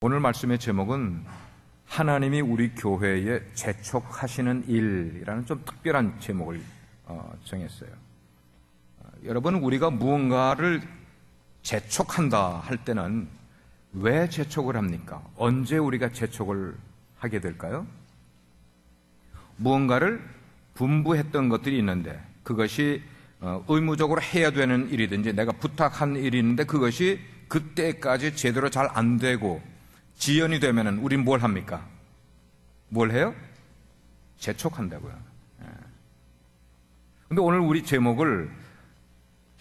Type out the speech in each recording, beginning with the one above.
오늘 말씀의 제목은 하나님이 우리 교회에 재촉하시는 일이라는 좀 특별한 제목을 정했어요. 여러분, 우리가 무언가를 재촉한다 할 때는 왜 재촉을 합니까? 언제 우리가 재촉을 하게 될까요? 무언가를 분부했던 것들이 있는데 그것이 의무적으로 해야 되는 일이든지 내가 부탁한 일이 있는데 그것이 그때까지 제대로 잘 안 되고 지연이 되면은 우린 뭘 합니까? 뭘 해요? 재촉한다고요. 근데 오늘 우리 제목을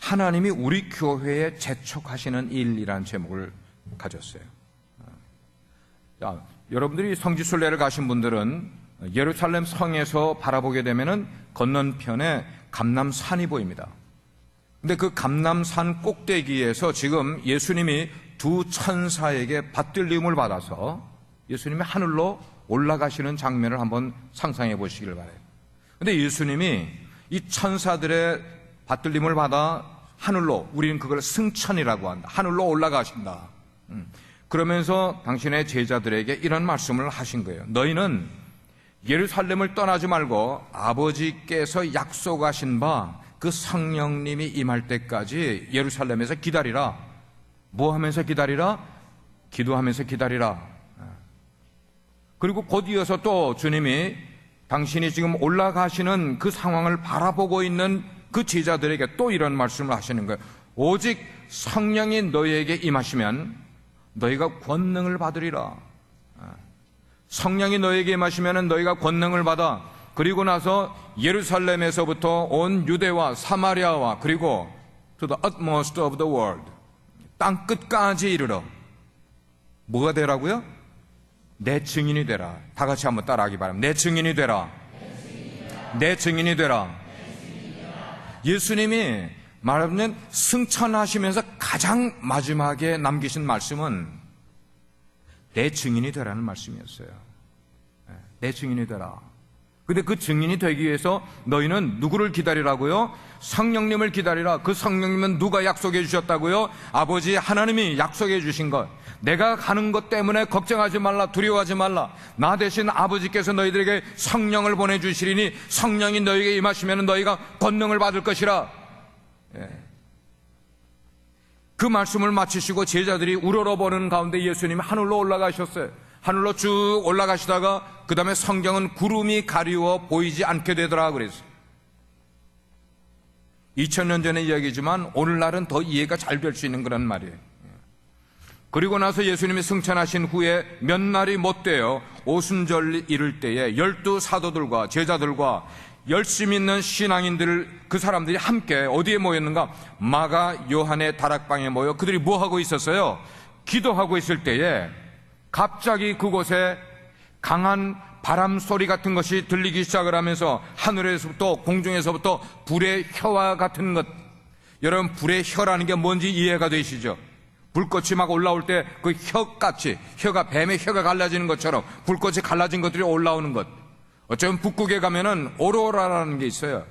하나님이 우리 교회에 재촉하시는 일이라는 제목을 가졌어요. 여러분들이 성지순례를 가신 분들은 예루살렘 성에서 바라보게 되면은 건너편에 감람산이 보입니다. 근데 그 감람산 꼭대기에서 지금 예수님이 두 천사에게 받들림을 받아서 예수님이 하늘로 올라가시는 장면을 한번 상상해 보시길 바라요. 근데 예수님이 이 천사들의 받들림을 받아 하늘로, 우리는 그걸 승천이라고 한다. 하늘로 올라가신다. 그러면서 당신의 제자들에게 이런 말씀을 하신 거예요. 너희는 예루살렘을 떠나지 말고 아버지께서 약속하신 바 그 성령님이 임할 때까지 예루살렘에서 기다리라. 뭐 하면서 기다리라? 기도하면서 기다리라. 그리고 곧 이어서 또 주님이 당신이 지금 올라가시는 그 상황을 바라보고 있는 그 제자들에게 또 이런 말씀을 하시는 거예요. 오직 성령이 너희에게 임하시면 너희가 권능을 받으리라. 성령이 너희에게 임하시면 너희가 권능을 받아 그리고 나서 예루살렘에서부터 온 유대와 사마리아와 그리고 to the utmost of the world, 땅 끝까지 이르러 뭐가 되라고요? 내 증인이 되라. 다 같이 한번 따라하기 바랍니다. 내 증인이 되라. 내 증인이 되라. 예수님이 말하면 승천하시면서 가장 마지막에 남기신 말씀은 내 증인이 되라는 말씀이었어요. 내 증인이 되라. 근데 그 증인이 되기 위해서 너희는 누구를 기다리라고요? 성령님을 기다리라. 그 성령님은 누가 약속해 주셨다고요? 아버지 하나님이 약속해 주신 것. 내가 가는 것 때문에 걱정하지 말라, 두려워하지 말라. 나 대신 아버지께서 너희들에게 성령을 보내주시리니 성령이 너희에게 임하시면 너희가 권능을 받을 것이라. 그 말씀을 마치시고 제자들이 우러러보는 가운데 예수님이 하늘로 올라가셨어요. 하늘로 쭉 올라가시다가 그 다음에 성경은 구름이 가리워 보이지 않게 되더라 그랬어요. 2000년 전의 이야기지만 오늘날은 더 이해가 잘 될 수 있는 그런 말이에요. 그리고 나서 예수님이 승천하신 후에 몇 날이 못 되어 오순절 이를 때에 12 사도들과 제자들과 열심 있는 신앙인들, 그 사람들이 함께 어디에 모였는가? 마가 요한의 다락방에 모여 그들이 뭐 하고 있었어요? 기도하고 있을 때에 갑자기 그곳에 강한 바람 소리 같은 것이 들리기 시작을 하면서 하늘에서부터 공중에서부터 불의 혀와 같은 것. 여러분, 불의 혀라는 게 뭔지 이해가 되시죠? 불꽃이 막 올라올 때 그 혀같이, 혀가 뱀의 혀가 갈라지는 것처럼 불꽃이 갈라진 것들이 올라오는 것. 어쩌면 북극에 가면은 오로라라는 게 있어요.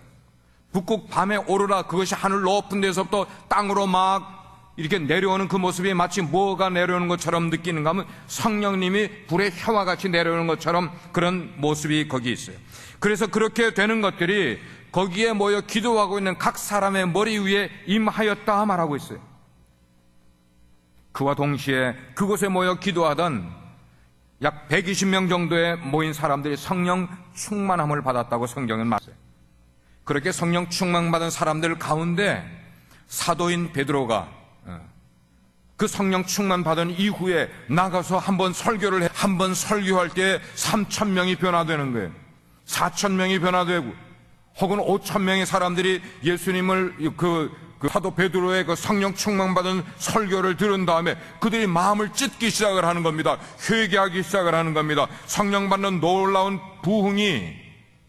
북극 밤에 오로라, 그것이 하늘 높은 데서부터 땅으로 막 이렇게 내려오는 그 모습이 마치 뭐가 내려오는 것처럼 느끼는가 하면 성령님이 불의 혀와 같이 내려오는 것처럼 그런 모습이 거기 있어요. 그래서 그렇게 되는 것들이 거기에 모여 기도하고 있는 각 사람의 머리 위에 임하였다 말하고 있어요. 그와 동시에 그곳에 모여 기도하던 약 120명 정도의 모인 사람들이 성령 충만함을 받았다고 성경은 말해요. 그렇게 성령 충만받은 사람들 가운데 사도인 베드로가 그 성령 충만 받은 이후에 나가서 한번 설교를 해. 한번 설교할 때 3,000명이 변화되는 거예요. 4,000명이 변화되고 혹은 5,000명의 사람들이 예수님을 그 사도 베드로의 그 성령 충만 받은 설교를 들은 다음에 그들이 마음을 찢기 시작을 하는 겁니다. 회개하기 시작을 하는 겁니다. 성령 받는 놀라운 부흥이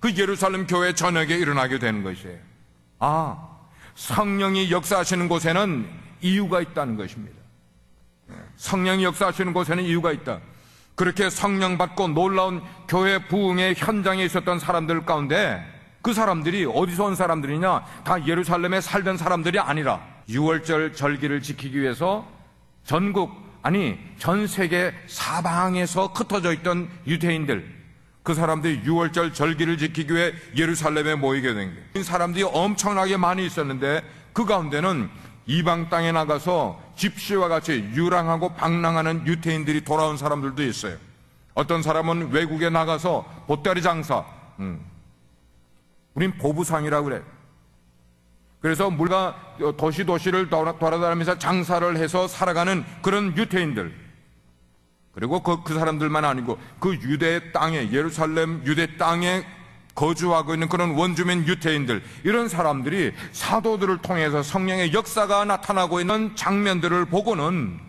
그 예루살렘 교회 전역에 일어나게 되는 것이에요. 성령이 역사하시는 곳에는 이유가 있다는 것입니다. 성령이 역사하시는 곳에는 이유가 있다. 그렇게 성령 받고 놀라운 교회 부흥의 현장에 있었던 사람들 가운데 그 사람들이 어디서 온 사람들이냐? 다 예루살렘에 살던 사람들이 아니라 6월절 절기를 지키기 위해서 전국 아니 전 세계 사방에서 흩어져 있던 유대인들, 그 사람들이 6월절 절기를 지키기 위해 예루살렘에 모이게 된 거예요. 사람들이 엄청나게 많이 있었는데 그 가운데는 이방 땅에 나가서 집시와 같이 유랑하고 방랑하는 유대인들이 돌아온 사람들도 있어요. 어떤 사람은 외국에 나가서 보따리 장사, 우린 보부상이라고 그래. 그래서 물가 도시를 돌아다니면서 장사를 해서 살아가는 그런 유대인들, 그리고 그 사람들만 아니고 그 유대 땅에, 예루살렘 유대 땅에 거주하고 있는 그런 원주민 유대인들, 이런 사람들이 사도들을 통해서 성령의 역사가 나타나고 있는 장면들을 보고는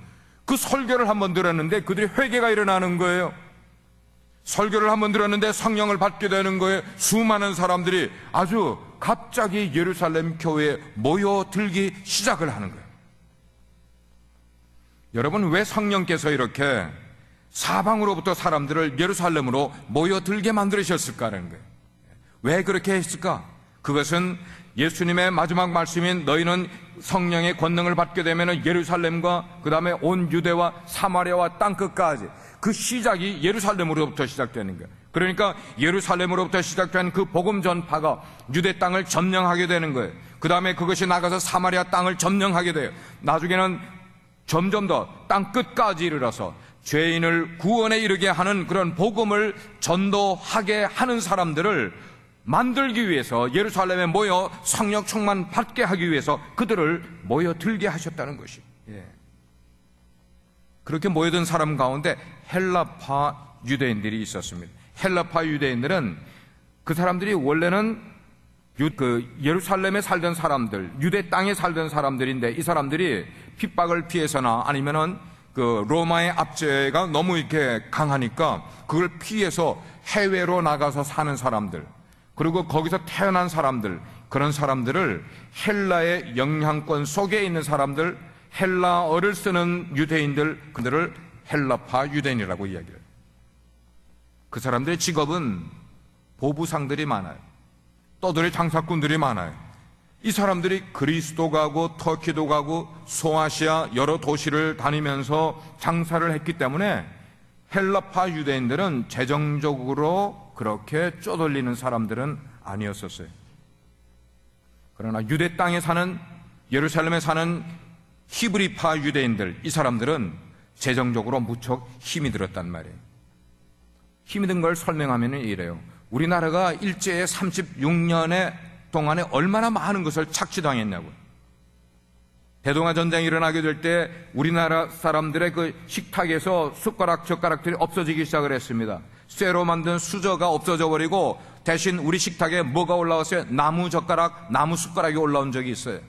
그 설교를 한번 들었는데 그들이 회개가 일어나는 거예요. 설교를 한번 들었는데 성령을 받게 되는 거예요. 수많은 사람들이 아주 갑자기 예루살렘 교회에 모여들기 시작을 하는 거예요. 여러분, 왜 성령께서 이렇게 사방으로부터 사람들을 예루살렘으로 모여들게 만들으셨을까라는 거예요. 왜 그렇게 했을까? 그것은 예수님의 마지막 말씀인 너희는 성령의 권능을 받게 되면 예루살렘과 그 다음에 온 유대와 사마리아와 땅끝까지, 그 시작이 예루살렘으로부터 시작되는 거예요. 그러니까 예루살렘으로부터 시작된 그 복음 전파가 유대 땅을 점령하게 되는 거예요. 그 다음에 그것이 나가서 사마리아 땅을 점령하게 돼요. 나중에는 점점 더 땅끝까지 이르러서 죄인을 구원에 이르게 하는 그런 복음을 전도하게 하는 사람들을 만들기 위해서 예루살렘에 모여 성령 충만 받게 하기 위해서 그들을 모여들게 하셨다는 것이. 그렇게 모여든 사람 가운데 헬라파 유대인들이 있었습니다. 헬라파 유대인들은 그 사람들이 원래는 예루살렘에 살던 사람들, 유대 땅에 살던 사람들인데, 이 사람들이 핍박을 피해서나 아니면은 그 로마의 압제가 너무 이렇게 강하니까 그걸 피해서 해외로 나가서 사는 사람들, 그리고 거기서 태어난 사람들, 그런 사람들을 헬라의 영향권 속에 있는 사람들, 헬라어를 쓰는 유대인들, 그들을 헬라파 유대인이라고 이야기해요. 그 사람들의 직업은 보부상들이 많아요. 떠돌이 장사꾼들이 많아요. 이 사람들이 그리스도 가고 터키도 가고 소아시아 여러 도시를 다니면서 장사를 했기 때문에 헬라파 유대인들은 재정적으로 그렇게 쪼들리는 사람들은 아니었었어요. 그러나 유대 땅에 사는, 예루살렘에 사는 히브리파 유대인들, 이 사람들은 재정적으로 무척 힘이 들었단 말이에요. 힘이 든 걸 설명하면 이래요. 우리나라가 일제의 36년의 동안에 얼마나 많은 것을 착취당했냐고요. 대동아 전쟁이 일어나게 될 때 우리나라 사람들의 그 식탁에서 숟가락, 젓가락들이 없어지기 시작을 했습니다. 쇠로 만든 수저가 없어져 버리고 대신 우리 식탁에 뭐가 올라왔어요? 나무 젓가락, 나무 숟가락이 올라온 적이 있어요.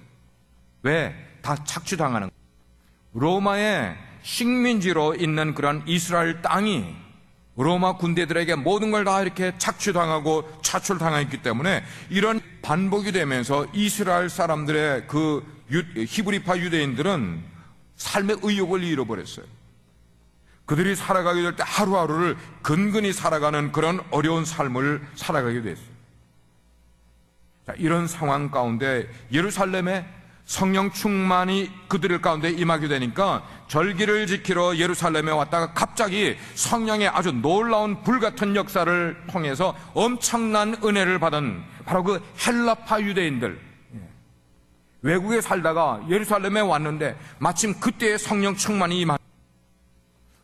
왜? 다 착취당하는 거예요. 로마의 식민지로 있는 그런 이스라엘 땅이 로마 군대들에게 모든 걸 다 이렇게 착취당하고 차출당했기 때문에 이런 반복이 되면서 이스라엘 사람들의 그 히브리파 유대인들은 삶의 의욕을 잃어버렸어요. 그들이 살아가게 될 때 하루하루를 근근히 살아가는 그런 어려운 삶을 살아가게 됐어요. 자, 이런 상황 가운데 예루살렘에 성령 충만이 그들 가운데 임하게 되니까 절기를 지키러 예루살렘에 왔다가 갑자기 성령의 아주 놀라운 불같은 역사를 통해서 엄청난 은혜를 받은 바로 그 헬라파 유대인들, 외국에 살다가 예루살렘에 왔는데 마침 그때의 성령 충만이 임한,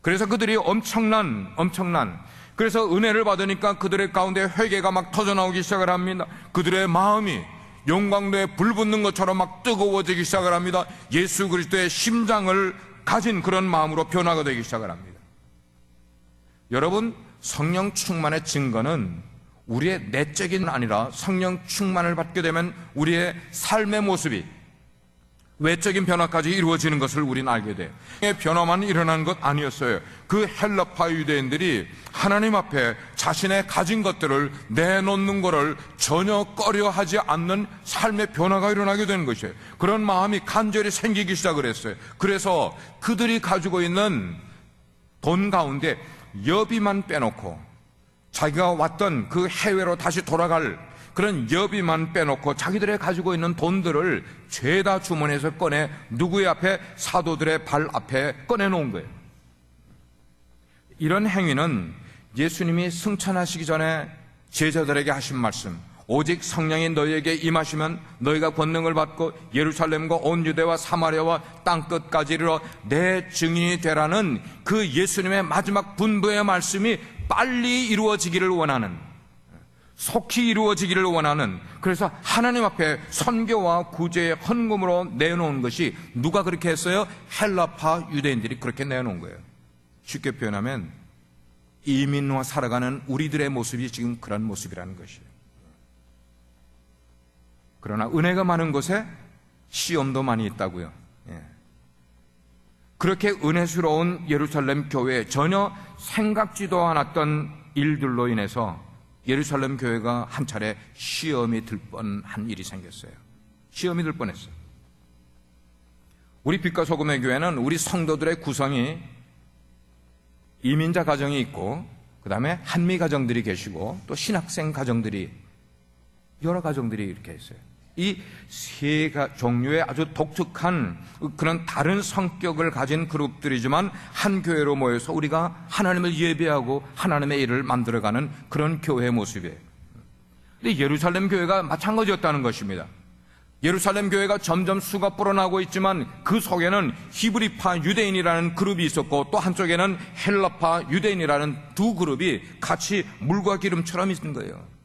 그래서 그들이 엄청난 그래서 은혜를 받으니까 그들의 가운데 회개가 막 터져나오기 시작을 합니다. 그들의 마음이 용광로에 불 붙는 것처럼 막 뜨거워지기 시작을 합니다. 예수 그리스도의 심장을 가진 그런 마음으로 변화가 되기 시작을 합니다. 여러분, 성령 충만의 증거는 우리의 내적인 아니라 성령 충만을 받게 되면 우리의 삶의 모습이 외적인 변화까지 이루어지는 것을 우리는 알게 돼요. 변화만 일어나는 것 아니었어요. 그 헬라파 유대인들이 하나님 앞에 자신의 가진 것들을 내놓는 것을 전혀 꺼려하지 않는 삶의 변화가 일어나게 되는 것이에요. 그런 마음이 간절히 생기기 시작을 했어요. 그래서 그들이 가지고 있는 돈 가운데 여비만 빼놓고 자기가 왔던 그 해외로 다시 돌아갈 그런 여비만 빼놓고 자기들이 가지고 있는 돈들을 죄다 주머니에서 꺼내 누구의 앞에? 사도들의 발 앞에 꺼내놓은 거예요. 이런 행위는 예수님이 승천하시기 전에 제자들에게 하신 말씀, 오직 성령이 너희에게 임하시면 너희가 권능을 받고 예루살렘과 온 유대와 사마리아와 땅끝까지 이르러 내 증인이 되라는 그 예수님의 마지막 분부의 말씀이 빨리 이루어지기를 원하는, 속히 이루어지기를 원하는, 그래서 하나님 앞에 선교와 구제의 헌금으로 내놓은 것이, 누가 그렇게 했어요? 헬라파 유대인들이 그렇게 내놓은 거예요. 쉽게 표현하면 이민와 살아가는 우리들의 모습이 지금 그런 모습이라는 것이에요. 그러나 은혜가 많은 곳에 시험도 많이 있다고요. 그렇게 은혜스러운 예루살렘 교회에 전혀 생각지도 않았던 일들로 인해서 예루살렘 교회가 한 차례 시험이 들 뻔한 일이 생겼어요. 시험이 들 뻔했어요. 우리 빛과 소금의 교회는 우리 성도들의 구성이 이민자 가정이 있고, 그 다음에 한미 가정들이 계시고, 또 신학생 가정들이, 여러 가정들이 이렇게 있어요. 이 세 종류의 아주 독특한 그런 다른 성격을 가진 그룹들이지만 한 교회로 모여서 우리가 하나님을 예배하고 하나님의 일을 만들어가는 그런 교회의 모습이에요. 근데 예루살렘 교회가 마찬가지였다는 것입니다. 예루살렘 교회가 점점 수가 불어나고 있지만 그 속에는 히브리파 유대인이라는 그룹이 있었고, 또 한쪽에는 헬라파 유대인이라는 두 그룹이 같이 물과 기름처럼 있는 거예요.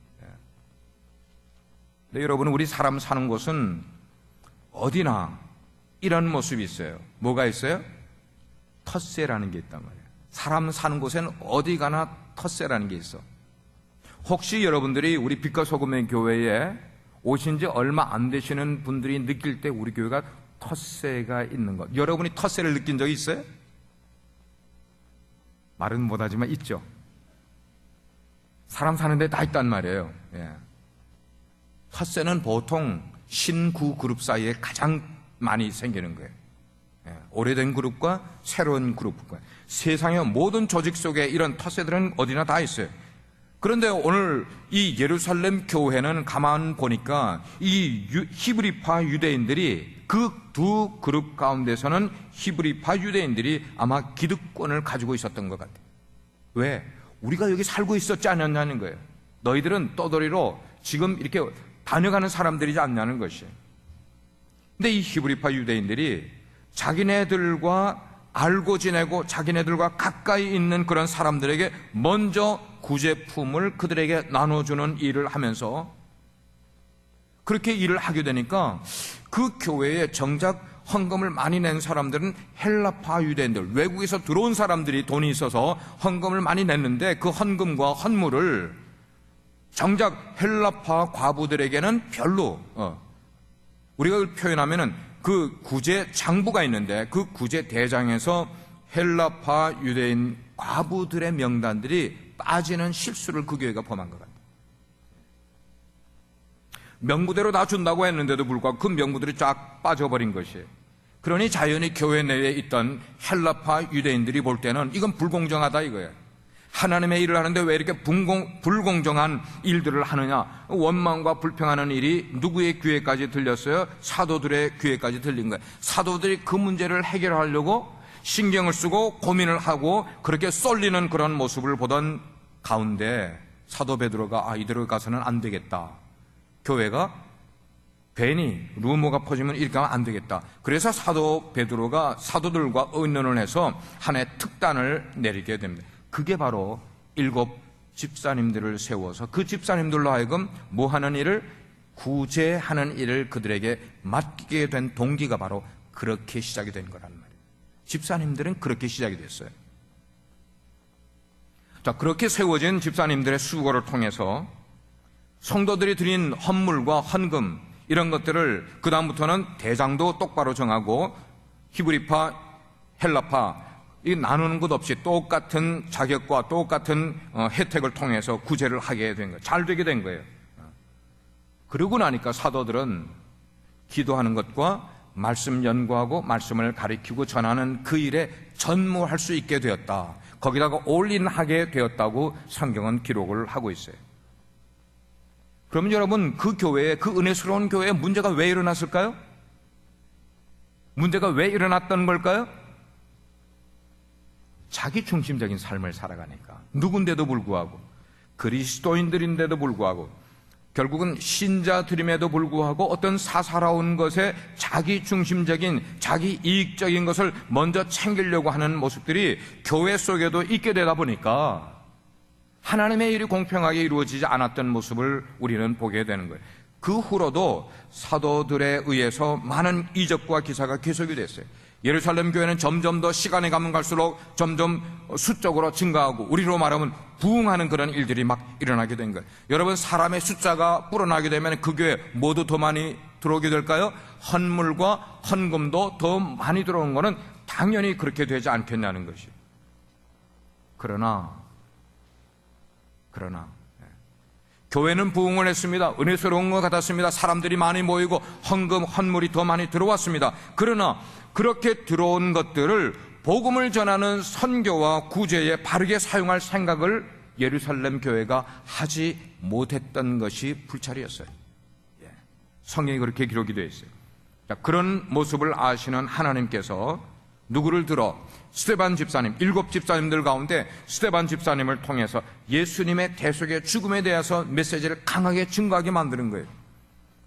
네, 여러분, 우리 사람 사는 곳은 어디나 이런 모습이 있어요. 뭐가 있어요? 텃세라는 게 있단 말이에요. 사람 사는 곳에는 어디 가나 텃세라는 게 있어. 혹시 여러분들이 우리 빛과 소금의 교회에 오신 지 얼마 안 되시는 분들이 느낄 때 우리 교회가 텃세가 있는 것, 여러분이 텃세를 느낀 적이 있어요? 말은 못하지만 있죠. 사람 사는데 다 있단 말이에요. 텃세는 보통 신구 그룹 사이에 가장 많이 생기는 거예요. 오래된 그룹과 새로운 그룹과, 세상의 모든 조직 속에 이런 텃세들은 어디나 다 있어요. 그런데 오늘 이 예루살렘 교회는 가만 보니까 이 히브리파 유대인들이, 그 두 그룹 가운데서는 히브리파 유대인들이 아마 기득권을 가지고 있었던 것 같아요. 왜? 우리가 여기 살고 있었지 않았냐는 거예요. 너희들은 떠돌이로 지금 이렇게 다녀가는 사람들이지 않냐는 것이에요. 근데 이 히브리파 유대인들이 자기네들과 알고 지내고 자기네들과 가까이 있는 그런 사람들에게 먼저 구제품을 그들에게 나눠주는 일을 하면서, 그렇게 일을 하게 되니까 그 교회에 정작 헌금을 많이 낸 사람들은 헬라파 유대인들, 외국에서 들어온 사람들이 돈이 있어서 헌금을 많이 냈는데, 그 헌금과 헌물을 정작 헬라파 과부들에게는 별로, 우리가 표현하면은 그 구제 장부가 있는데, 그 구제 대장에서 헬라파 유대인 과부들의 명단들이 빠지는 실수를 그 교회가 범한 것 같아요. 명부대로 다 준다고 했는데도 불구하고 그 명부들이 쫙 빠져버린 것이에요. 그러니 자연히 교회 내에 있던 헬라파 유대인들이 볼 때는 이건 불공정하다 이거예요. 하나님의 일을 하는데 왜 이렇게 불공정한 일들을 하느냐. 원망과 불평하는 일이 누구의 귀에까지 들렸어요? 사도들의 귀에까지 들린 거예요. 사도들이 그 문제를 해결하려고 신경을 쓰고 고민을 하고 그렇게 쏠리는 그런 모습을 보던 가운데 사도 베드로가 이대로 가서는 안 되겠다. 교회가 괜히 루머가 퍼지면 이렇게 하면 안 되겠다. 그래서 사도 베드로가 사도들과 의논을 해서 한 해 특단을 내리게 됩니다. 그게 바로 7 집사님들을 세워서 그 집사님들로 하여금 뭐 하는 일을? 구제하는 일을 그들에게 맡기게 된 동기가 바로 그렇게 시작이 된 거란 말이에요. 집사님들은 그렇게 시작이 됐어요. 자, 그렇게 세워진 집사님들의 수고를 통해서 성도들이 드린 헌물과 헌금 이런 것들을 그 다음부터는 대장도 똑바로 정하고 히브리파, 헬라파 이 나누는 것 없이 똑같은 자격과 똑같은 혜택을 통해서 구제를 하게 된 거예요. 잘 되게 된 거예요. 그러고 나니까 사도들은 기도하는 것과 말씀 연구하고 말씀을 가리키고 전하는 그 일에 전무할 수 있게 되었다. 거기다가 올인하게 되었다고 성경은 기록을 하고 있어요. 그러면 여러분, 그 교회에, 그 은혜스러운 교회에 문제가 왜 일어났을까요? 문제가 왜 일어났던 걸까요? 자기 중심적인 삶을 살아가니까, 누군데도 불구하고, 그리스도인들인데도 불구하고, 결국은 신자들임에도 불구하고 어떤 사사로운 것에 자기 중심적인, 자기 이익적인 것을 먼저 챙기려고 하는 모습들이 교회 속에도 있게 되다 보니까 하나님의 일이 공평하게 이루어지지 않았던 모습을 우리는 보게 되는 거예요. 그 후로도 사도들에 의해서 많은 이적과 기사가 계속이 됐어요. 예루살렘 교회는 점점 더 시간이 가면 갈수록 점점 수적으로 증가하고, 우리로 말하면 부흥하는 그런 일들이 막 일어나게 된 거예요. 여러분, 사람의 숫자가 불어나게 되면 그 교회 모두 더 많이 들어오게 될까요? 헌물과 헌금도 더 많이 들어오는 것은 당연히 그렇게 되지 않겠냐는 것이에요. 그러나 교회는 부흥을 했습니다. 은혜스러운 것 같았습니다. 사람들이 많이 모이고 헌금, 헌물이 더 많이 들어왔습니다. 그러나 그렇게 들어온 것들을 복음을 전하는 선교와 구제에 바르게 사용할 생각을 예루살렘 교회가 하지 못했던 것이 불찰이었어요. 성경이 그렇게 기록이 되어 있어요. 자, 그런 모습을 아시는 하나님께서 누구를 들어 스데반 집사님, 7 집사님들 가운데 스데반 집사님을 통해서 예수님의 대속의 죽음에 대해서 메시지를 강하게 증거하게 만드는 거예요.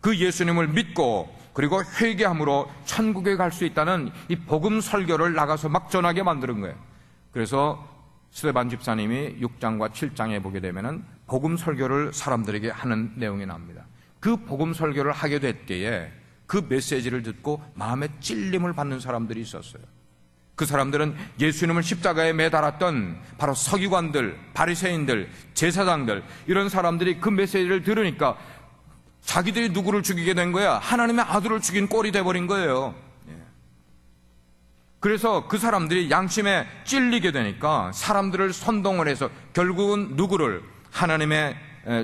그 예수님을 믿고 그리고 회개함으로 천국에 갈 수 있다는 이 복음 설교를 나가서 막 전하게 만드는 거예요. 그래서 스데반 집사님이 6장과 7장에 보게 되면은 복음 설교를 사람들에게 하는 내용이 나옵니다. 그 복음 설교를 하게 될 때에 그 메시지를 듣고 마음에 찔림을 받는 사람들이 있었어요. 그 사람들은 예수님을 십자가에 매달았던 바로 서기관들, 바리새인들, 제사장들, 이런 사람들이 그 메시지를 들으니까 자기들이 누구를 죽이게 된 거야? 하나님의 아들을 죽인 꼴이 돼버린 거예요. 그래서 그 사람들이 양심에 찔리게 되니까 사람들을 선동을 해서 결국은 누구를? 하나님의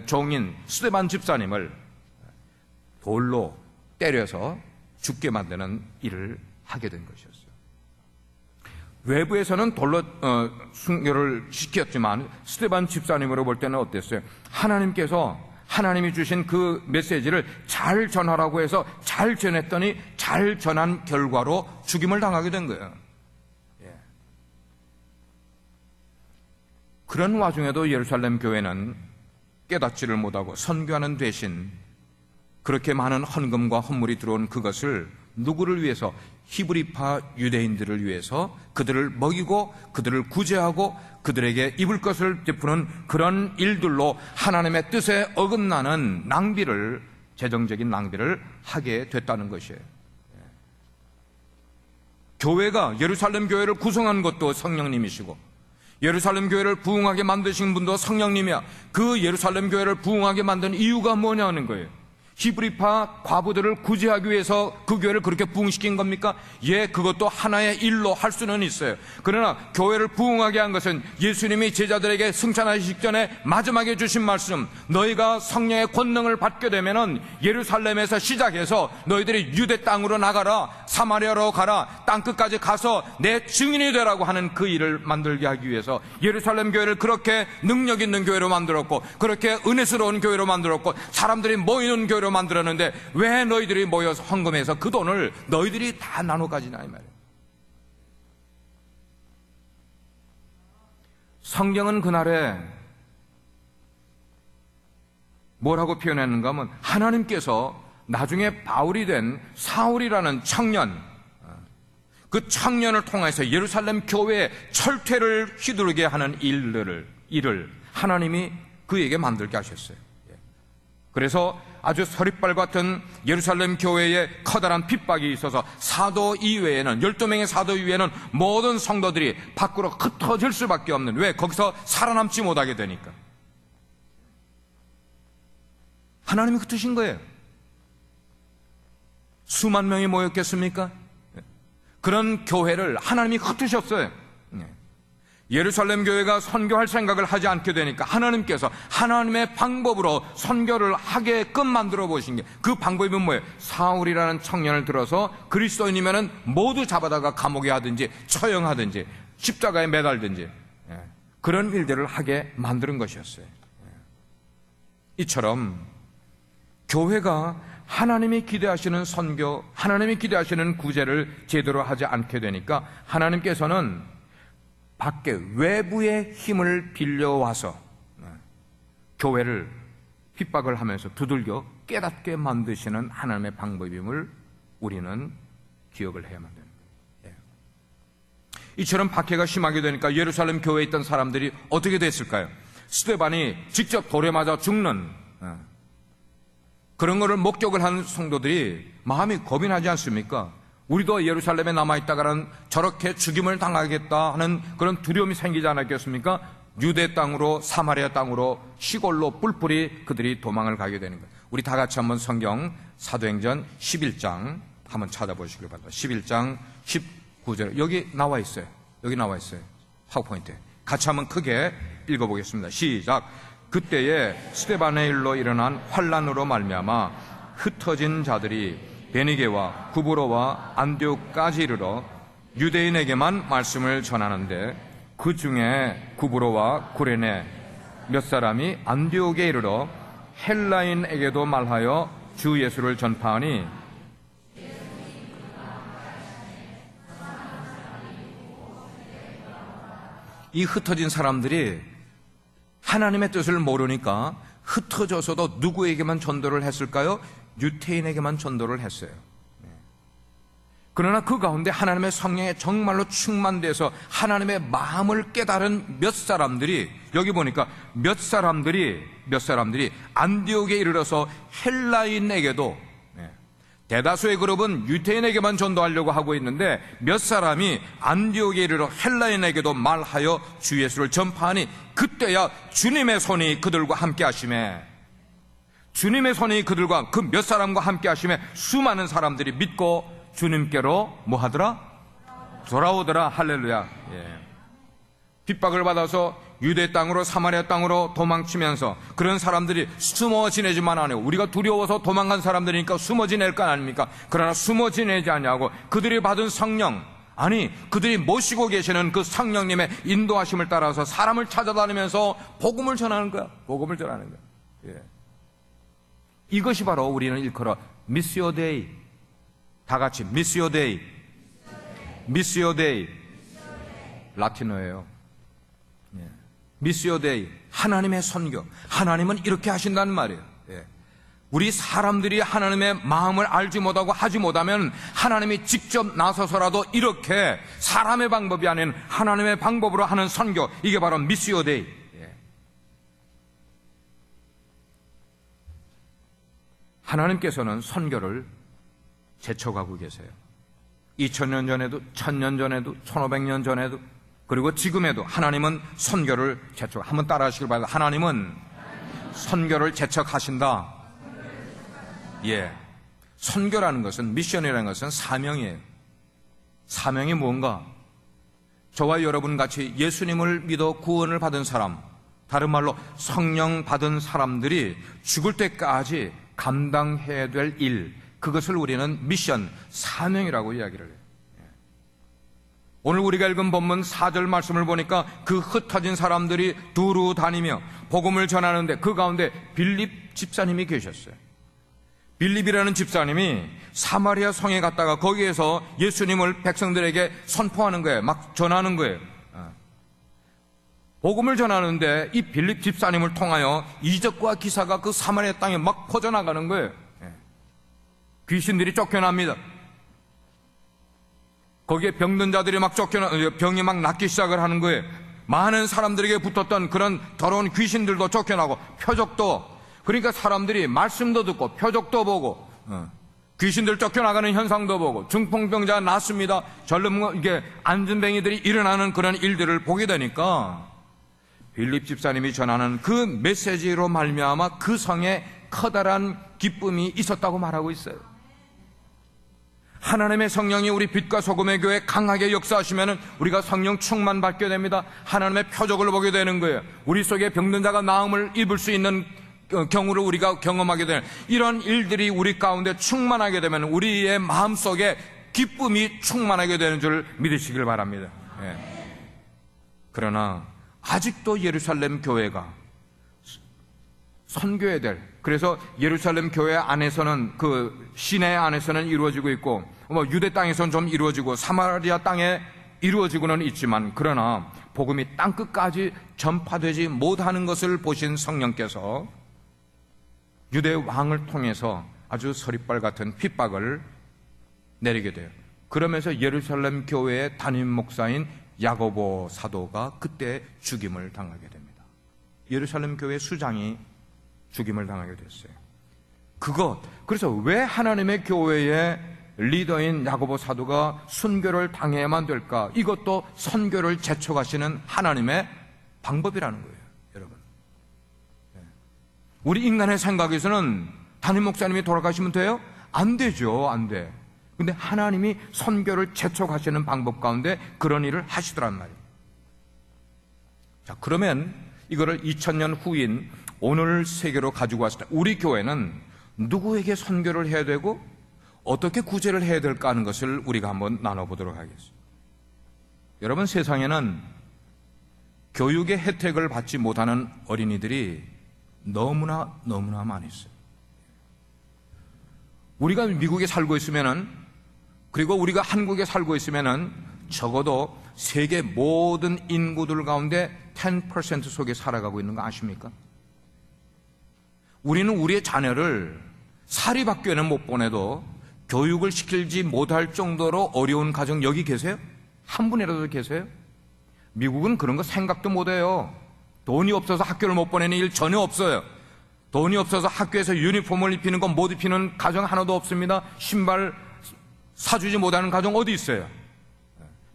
종인 스데반 집사님을 돌로 때려서 죽게 만드는 일을 하게 된 것이었어요. 외부에서는 돌로 순교를 시켰지만 스데반 집사님으로 볼 때는 어땠어요? 하나님이 주신 그 메시지를 잘 전하라고 해서 잘 전했더니 잘 전한 결과로 죽임을 당하게 된 거예요. 그런 와중에도 예루살렘 교회는 깨닫지를 못하고 선교하는 대신 그렇게 많은 헌금과 헌물이 들어온 그것을 누구를 위해서? 히브리파 유대인들을 위해서 그들을 먹이고 그들을 구제하고 그들에게 입을 것을 베푸는 그런 일들로 하나님의 뜻에 어긋나는 낭비를, 재정적인 낭비를 하게 됐다는 것이에요. 교회가, 예루살렘 교회를 구성한 것도 성령님이시고 예루살렘 교회를 부흥하게 만드신 분도 성령님이야. 그 예루살렘 교회를 부흥하게 만든 이유가 뭐냐는 거예요. 히브리파 과부들을 구제하기 위해서 그 교회를 그렇게 부흥시킨 겁니까? 예, 그것도 하나의 일로 할 수는 있어요. 그러나 교회를 부흥하게 한 것은 예수님이 제자들에게 승천하시기 직전에 마지막에 주신 말씀, 너희가 성령의 권능을 받게 되면은 예루살렘에서 시작해서 너희들이 유대 땅으로 나가라, 사마리아로 가라, 땅끝까지 가서 내 증인이 되라고 하는 그 일을 만들게 하기 위해서 예루살렘 교회를 그렇게 능력 있는 교회로 만들었고, 그렇게 은혜스러운 교회로 만들었고, 사람들이 모이는 교회로 만들었는데 왜 너희들이 모여서 헌금해서 그 돈을 너희들이 다 나눠 가지나 이 말이에요. 성경은 그날에 뭐라고 표현했는가 하면 하나님께서 나중에 바울이 된 사울이라는 청년, 그 청년을 통해서 예루살렘 교회의 철퇴를 휘두르게 하는 일을 하나님이 그에게 만들게 하셨어요. 그래서 아주 서릿발 같은 예루살렘 교회에 커다란 핍박이 있어서 사도 이외에는, 12명의 사도 이외에는 모든 성도들이 밖으로 흩어질 수밖에 없는, 왜? 거기서 살아남지 못하게 되니까. 하나님이 흩으신 거예요. 수만 명이 모였겠습니까? 그런 교회를 하나님이 흩으셨어요. 예루살렘 교회가 선교할 생각을 하지 않게 되니까 하나님께서 하나님의 방법으로 선교를 하게끔 만들어 보신 게, 그 방법이 뭐예요? 사울이라는 청년을 들어서 그리스도인이면은 모두 잡아다가 감옥에 하든지 처형하든지 십자가에 매달든지 그런 일들을 하게 만드는 것이었어요. 이처럼 교회가 하나님이 기대하시는 선교, 하나님이 기대하시는 구제를 제대로 하지 않게 되니까 하나님께서는 밖에 외부의 힘을 빌려와서 교회를 핍박을 하면서 두들겨 깨닫게 만드시는 하나님의 방법임을 우리는 기억을 해야만 됩니다. 이처럼 박해가 심하게 되니까 예루살렘 교회에 있던 사람들이 어떻게 됐을까요? 스데반이 직접 돌에 맞아 죽는 그런 거를 목격을 한 성도들이 마음이 겁이 나지 않습니까? 우리도 예루살렘에 남아있다가는 저렇게 죽임을 당하겠다 하는 그런 두려움이 생기지 않았겠습니까? 유대 땅으로, 사마리아 땅으로, 시골로 뿔뿔이 그들이 도망을 가게 되는 거예요. 우리 다 같이 한번 성경 사도행전 11장 한번 찾아보시길 바랍니다. 11장 19절 여기 나와 있어요. 여기 나와 있어요. 파워포인트 같이 한번 크게 읽어보겠습니다. 시작. 그때에 스데반의 일로 일어난 환란으로 말미암아 흩어진 자들이 베니게와 구브로와 안디옥까지 이르러 유대인에게만 말씀을 전하는데 그 중에 구브로와 구레네 몇 사람이 안디옥에 이르러 헬라인에게도 말하여 주 예수를 전파하니 이 흩어진 사람들이 하나님의 뜻을 모르니까 흩어져서도 누구에게만 전도를 했을까요? 유태인에게만 전도를 했어요. 그러나 그 가운데 하나님의 성령에 정말로 충만돼서 하나님의 마음을 깨달은 몇 사람들이 여기 보니까 몇 사람들이 안디옥에 이르러서 헬라인에게도 대다수의 그룹은 유태인에게만 전도하려고 하고 있는데 몇 사람이 안디옥에 이르러 헬라인에게도 말하여 주 예수를 전파하니 그때야 주님의 손이 그들과 함께 하심에 주님의 손이 그들과 그 몇 사람과 함께 하심에 수많은 사람들이 믿고 주님께로 뭐 하더라? 돌아오더라. 할렐루야. 핍박을 받아서 유대 땅으로 사마리아 땅으로 도망치면서 그런 사람들이 숨어 지내지만 않아요. 우리가 두려워서 도망간 사람들이니까 숨어 지낼 거 아닙니까? 그러나 숨어 지내지 않냐고 그들이 받은 성령, 아니 그들이 모시고 계시는 그 성령님의 인도하심을 따라서 사람을 찾아다니면서 복음을 전하는 거야. 복음을 전하는 거야. 이것이 바로 우리는 일컬어 미시오 데이. 다 같이 미시오 데이. 미시오 데이. 라틴어예요. 미시오 데이. 하나님의 선교. 하나님은 이렇게 하신다는 말이에요. 우리 사람들이 하나님의 마음을 알지 못하고 하지 못하면 하나님이 직접 나서서라도 이렇게 사람의 방법이 아닌 하나님의 방법으로 하는 선교, 이게 바로 미시오 데이. 하나님께서는 선교를 제쳐가고 계세요. 2000년 전에도 1000년 전에도 1500년 전에도 그리고 지금에도 하나님은 선교를 제척. 한번 따라하시길 바랍니다. 하나님은 선교를 제척하신다. 선교라는 것은, 미션이라는 것은 사명이에요. 사명이 뭔가? 저와 여러분 같이 예수님을 믿어 구원을 받은 사람, 다른 말로 성령 받은 사람들이 죽을 때까지 감당해야 될 일, 그것을 우리는 미션, 사명이라고 이야기를 해요. 오늘 우리가 읽은 본문 4절 말씀을 보니까 그 흩어진 사람들이 두루 다니며 복음을 전하는데 그 가운데 빌립 집사님이 계셨어요. 빌립이라는 집사님이 사마리아 성에 갔다가 거기에서 예수님을 백성들에게 선포하는 거예요. 막 전하는 거예요. 복음을 전하는데 이 빌립 집사님을 통하여 이적과 기사가 그 사마리아 땅에 막 퍼져나가는 거예요. 귀신들이 쫓겨납니다. 거기에 병든 자들이 막 병이 막 낫기 시작을 하는 거예요. 많은 사람들에게 붙었던 그런 더러운 귀신들도 쫓겨나고 표적도, 그러니까 사람들이 말씀도 듣고 표적도 보고 귀신들 쫓겨나가는 현상도 보고 중풍병자 낫습니다. 이게 안진뱅이들이 일어나는 그런 일들을 보게 되니까 빌립 집사님이 전하는 그 메시지로 말미암아 그 성에 커다란 기쁨이 있었다고 말하고 있어요. 하나님의 성령이 우리 빛과 소금의 교회에 강하게 역사하시면 우리가 성령 충만 받게 됩니다. 하나님의 표적을 보게 되는 거예요. 우리 속에 병든 자가 나음을 입을 수 있는 경우를 우리가 경험하게 되는 이런 일들이 우리 가운데 충만하게 되면 우리의 마음속에 기쁨이 충만하게 되는 줄 믿으시길 바랍니다. 그러나 아직도 예루살렘 교회가 선교해야 될, 그래서 예루살렘 교회 안에서는 그 시내 안에서는 이루어지고 있고 유대 땅에서는 좀 이루어지고 사마리아 땅에 이루어지고는 있지만 그러나 복음이 땅끝까지 전파되지 못하는 것을 보신 성령께서 유대 왕을 통해서 아주 서리빨 같은 핍박을 내리게 돼요. 그러면서 예루살렘 교회의 담임 목사인 야고보 사도가 그때 죽임을 당하게 됩니다. 예루살렘 교회 수장이 죽임을 당하게 됐어요. 그래서 왜 하나님의 교회의 리더인 야고보 사도가 순교를 당해야만 될까? 이것도 선교를 재촉하시는 하나님의 방법이라는 거예요, 여러분. 우리 인간의 생각에서는 담임 목사님이 돌아가시면 돼요? 안 되죠, 안 돼. 근데 하나님이 선교를 재촉하시는 방법 가운데 그런 일을 하시더란 말이에요. 자, 그러면 이거를 2000년 후인 오늘 세계로 가지고 왔을 때 우리 교회는 누구에게 선교를 해야 되고 어떻게 구제를 해야 될까 하는 것을 우리가 한번 나눠보도록 하겠습니다. 여러분, 세상에는 교육의 혜택을 받지 못하는 어린이들이 너무나 많이 있어요. 우리가 미국에 살고 있으면은, 그리고 우리가 한국에 살고 있으면은 적어도 세계 모든 인구들 가운데 10% 속에 살아가고 있는 거 아십니까? 우리는 우리의 자녀를 사립학교에는 못 보내도 교육을 시키지 못할 정도로 어려운 가정 여기 계세요? 한 분이라도 계세요? 미국은 그런 거 생각도 못 해요. 돈이 없어서 학교를 못 보내는 일 전혀 없어요. 돈이 없어서 학교에서 유니폼을 입히는 건 못 입히는 가정 하나도 없습니다. 신발 사주지 못하는 가정 어디 있어요?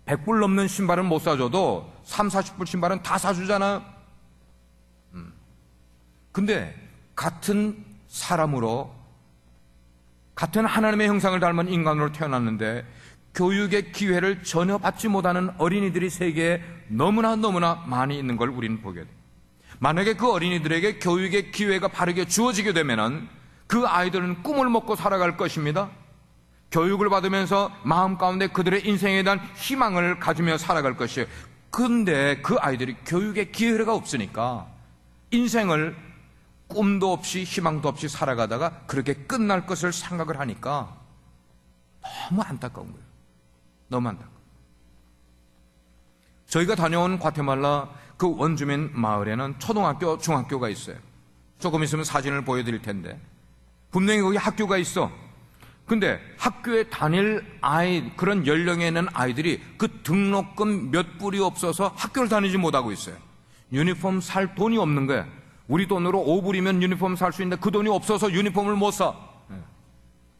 100불 넘는 신발은 못 사줘도 30, 40불 신발은 다 사주잖아요. 근데 같은 사람으로, 같은 하나님의 형상을 닮은 인간으로 태어났는데 교육의 기회를 전혀 받지 못하는 어린이들이 세계에 너무나 많이 있는 걸 우리는 보게 돼요. 만약에 그 어린이들에게 교육의 기회가 바르게 주어지게 되면은 그 아이들은 꿈을 먹고 살아갈 것입니다. 교육을 받으면서 마음 가운데 그들의 인생에 대한 희망을 가지며 살아갈 것이에요. 근데 그 아이들이 교육의 기회가 없으니까 인생을 꿈도 없이 희망도 없이 살아가다가 그렇게 끝날 것을 생각을 하니까 너무 안타까운 거예요. 너무 안타까워요. 저희가 다녀온 과테말라 그 원주민 마을에는 초등학교, 중학교가 있어요. 조금 있으면 사진을 보여드릴 텐데 분명히 거기 학교가 있어. 근데 학교에 다닐 그런 연령에 있는 아이들이 그 등록금 몇 불이 없어서 학교를 다니지 못하고 있어요. 유니폼 살 돈이 없는 거예요. 우리 돈으로 5불이면 유니폼 살 수 있는데 그 돈이 없어서 유니폼을 못 사.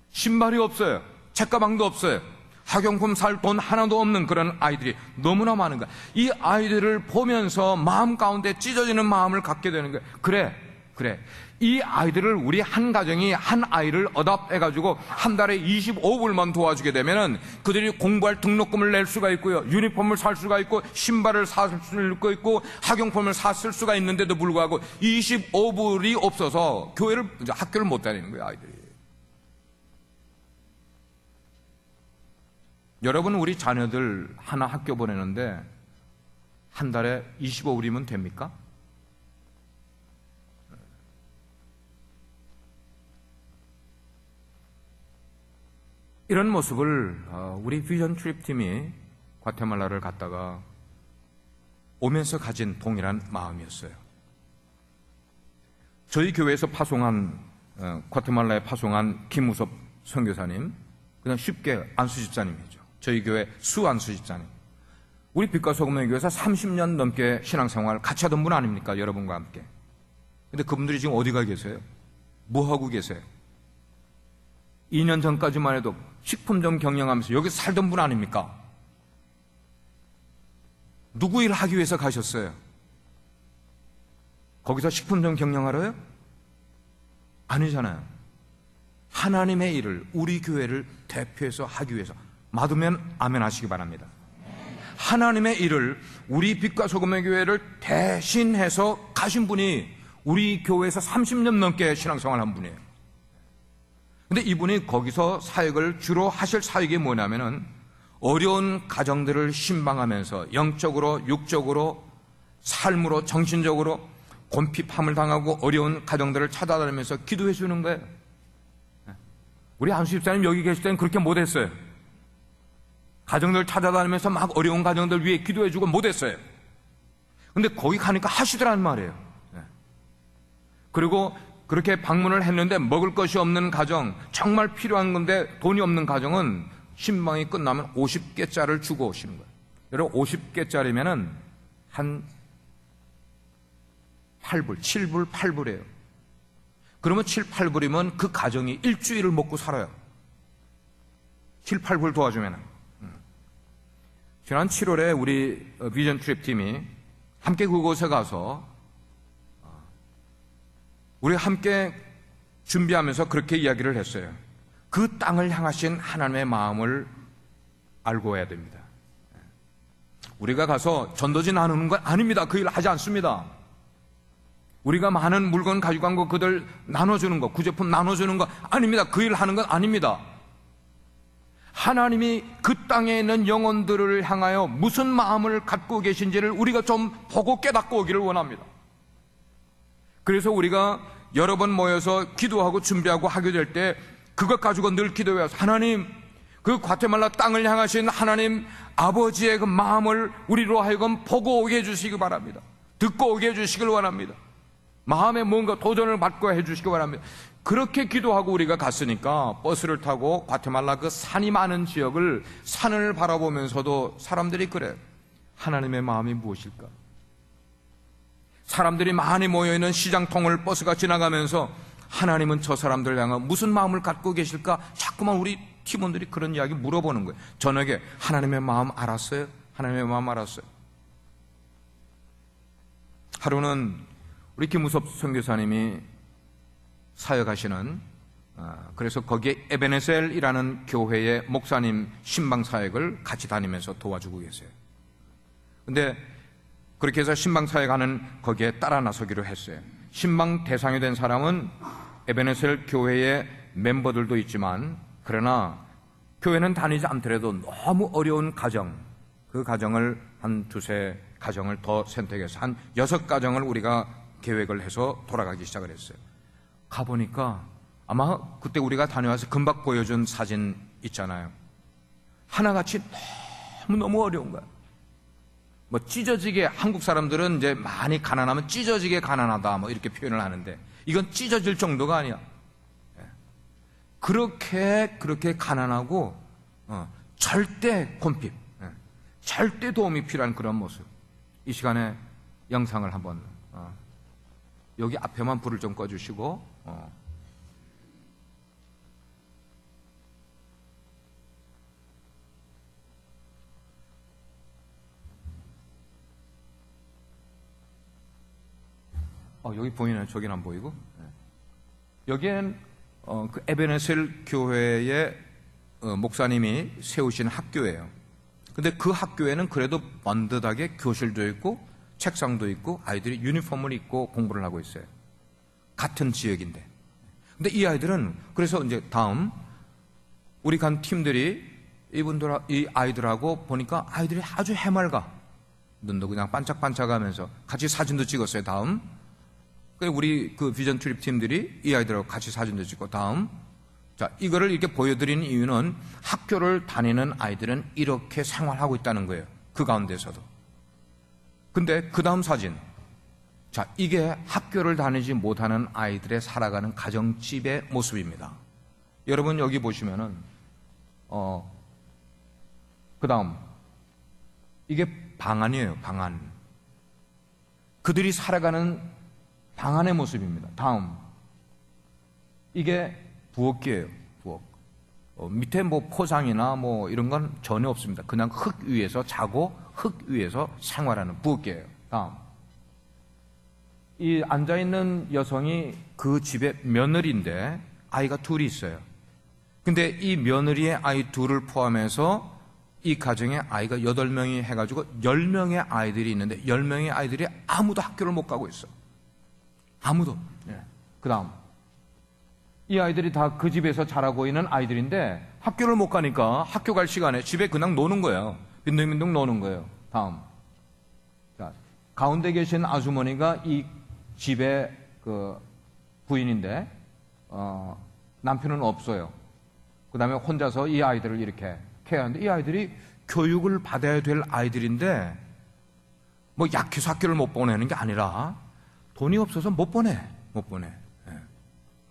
신발이 없어요. 책가방도 없어요. 학용품 살 돈 하나도 없는 그런 아이들이 너무나 많은 거야. 이 아이들을 보면서 마음 가운데 찢어지는 마음을 갖게 되는 거야. 그래. 이 아이들을 우리 한 가정이 한 아이를 어답해가지고 한 달에 25불만 도와주게 되면은 그들이 공부할 등록금을 낼 수가 있고요. 유니폼을 살 수가 있고 신발을 살 수 있고 학용품을 샀을 수가 있는데도 불구하고 25불이 없어서 학교를 못 다니는 거예요, 아이들이. 여러분, 우리 자녀들 하나 학교 보내는데 한 달에 25불이면 됩니까? 이런 모습을 우리 비전 트립 팀이 과테말라를 갔다가 오면서 가진 동일한 마음이었어요. 저희 교회에서 과테말라에 파송한 김우섭 선교사님, 그냥 쉽게 안수 집사님이죠. 저희 교회 수 안수 집사님. 우리 빛과 소금의 교회에서 30년 넘게 신앙생활 같이 하던 분 아닙니까? 여러분과 함께. 근데 그분들이 지금 어디가 계세요? 뭐 하고 계세요? 2년 전까지만 해도 식품점 경영하면서 여기 살던 분 아닙니까? 누구 일 하기 위해서 가셨어요? 거기서 식품점 경영하러요? 아니잖아요. 하나님의 일을, 우리 교회를 대표해서 하기 위해서. 맞으면 아멘 하시기 바랍니다. 하나님의 일을, 우리 빛과 소금의 교회를 대신해서 가신 분이 우리 교회에서 30년 넘게 신앙생활 한 분이에요. 근데 이분이 거기서 사역을 주로 하실 사역이 뭐냐면은 어려운 가정들을 신방하면서 영적으로, 육적으로, 삶으로, 정신적으로 곤핍함을 당하고 어려운 가정들을 찾아다니면서 기도해 주는 거예요. 우리 안수 집사님 여기 계실 때는 그렇게 못했어요. 가정들 찾아다니면서 막 어려운 가정들 위해 기도해주고 못했어요. 근데 거기 가니까 하시더란 말이에요. 그리고 그렇게 방문을 했는데 먹을 것이 없는 가정, 정말 필요한 건데 돈이 없는 가정은 신방이 끝나면 50개짜리를 주고 오시는 거예요. 여러분 50개짜리면은 한 8불, 7불, 8불이에요. 그러면 7, 8불이면 그 가정이 일주일을 먹고 살아요. 7, 8불 도와주면은. 지난 7월에 우리 비전 트립 팀이 함께 그곳에 가서 우리 함께 준비하면서 그렇게 이야기를 했어요. 그 땅을 향하신 하나님의 마음을 알고 와야 됩니다. 우리가 가서 전도지 나누는 건 아닙니다. 그 일 하지 않습니다. 우리가 많은 물건 가지고 간 거 그들 나눠주는 거, 구제품 나눠주는 거 아닙니다. 그 일 하는 건 아닙니다. 하나님이 그 땅에 있는 영혼들을 향하여 무슨 마음을 갖고 계신지를 우리가 좀 보고 깨닫고 오기를 원합니다. 그래서 우리가 여러 번 모여서 기도하고 준비하고 하게 될 때 그것 가지고 늘 기도해서 하나님, 그 과테말라 땅을 향하신 하나님 아버지의 그 마음을 우리로 하여금 보고 오게 해주시기 바랍니다. 듣고 오게 해주시길 원합니다. 마음에 뭔가 도전을 받고 해주시기 바랍니다. 그렇게 기도하고 우리가 갔으니까 버스를 타고 과테말라 그 산이 많은 지역을 산을 바라보면서도 사람들이 그래. 하나님의 마음이 무엇일까? 사람들이 많이 모여있는 시장통을 버스가 지나가면서 하나님은 저 사람들 향해 무슨 마음을 갖고 계실까? 자꾸만 우리 팀원들이 그런 이야기 물어보는 거예요. 저녁에 하나님의 마음 알았어요? 하나님의 마음 알았어요? 하루는 우리 김우섭 선교사님이 사역하시는 그래서 거기에 에베네셀이라는 교회의 목사님 신방 사역을 같이 다니면서 도와주고 계세요. 근데 그렇게 해서 신방 사역하는 거기에 따라 나서기로 했어요. 신방 대상이 된 사람은 에베네셀 교회의 멤버들도 있지만 그러나 교회는 다니지 않더라도 너무 어려운 가정, 그 가정을 한 두세 가정을 더 선택해서 한 6가정을 우리가 계획을 해서 돌아가기 시작을 했어요. 가보니까 아마 그때 우리가 다녀와서 금방 보여준 사진 있잖아요. 하나같이 너무너무 어려운 거야. 뭐 찢어지게, 한국 사람들은 이제 많이 가난하면 찢어지게 가난하다 뭐 이렇게 표현을 하는데 이건 찢어질 정도가 아니야. 그렇게 가난하고 절대 곤핍, 절대 도움이 필요한 그런 모습. 이 시간에 영상을 한번 여기 앞에만 불을 좀 꺼주시고 여기 보이나요? 저긴 안 보이고. 여기엔 그 에베네셀 교회의 목사님이 세우신 학교예요. 근데 그 학교에는 그래도 번듯하게 교실도 있고 책상도 있고 아이들이 유니폼을 입고 공부를 하고 있어요. 같은 지역인데. 근데 이 아이들은 그래서 이제 다음 우리 간 팀들이 이 아이들하고 보니까 아이들이 아주 해맑아. 눈도 그냥 반짝반짝하면서 같이 사진도 찍었어요. 다음 우리 그 비전 트립 팀들이 이 아이들하고 같이 사진도 찍고 다음 자 이거를 이렇게 보여드리는 이유는 학교를 다니는 아이들은 이렇게 생활하고 있다는 거예요. 그 가운데서도. 근데 그 다음 사진 자 이게 학교를 다니지 못하는 아이들의 살아가는 가정집의 모습입니다. 여러분 여기 보시면은 그 다음 이게 방안이에요. 방안. 그들이 살아가는 방안의 모습입니다. 다음 이게 부엌이에요. 부엌. 밑에 뭐 포상이나 뭐 이런 건 전혀 없습니다. 그냥 흙 위에서 자고 흙 위에서 생활하는 부엌이에요. 다음 이 앉아있는 여성이 그 집의 며느리인데 아이가 둘이 있어요. 근데 이 며느리의 아이 둘을 포함해서 이 가정에 아이가 8명이 해가지고 10명의 아이들이 있는데 10명의 아이들이 아무도 학교를 못 가고 있어. 아무도. 그 다음 이 아이들이 다 그 집에서 자라고 있는 아이들인데 학교를 못 가니까 학교 갈 시간에 집에 그냥 노는 거예요. 빈둥빈둥 노는 거예요. 다음 자, 가운데 계신 아주머니가 이 집의 그 부인인데 남편은 없어요. 그 다음에 혼자서 이 아이들을 이렇게 케어하는데 이 아이들이 교육을 받아야 될 아이들인데 뭐 약해서 학교를 못 보내는 게 아니라 돈이 없어서 못 보내. 예.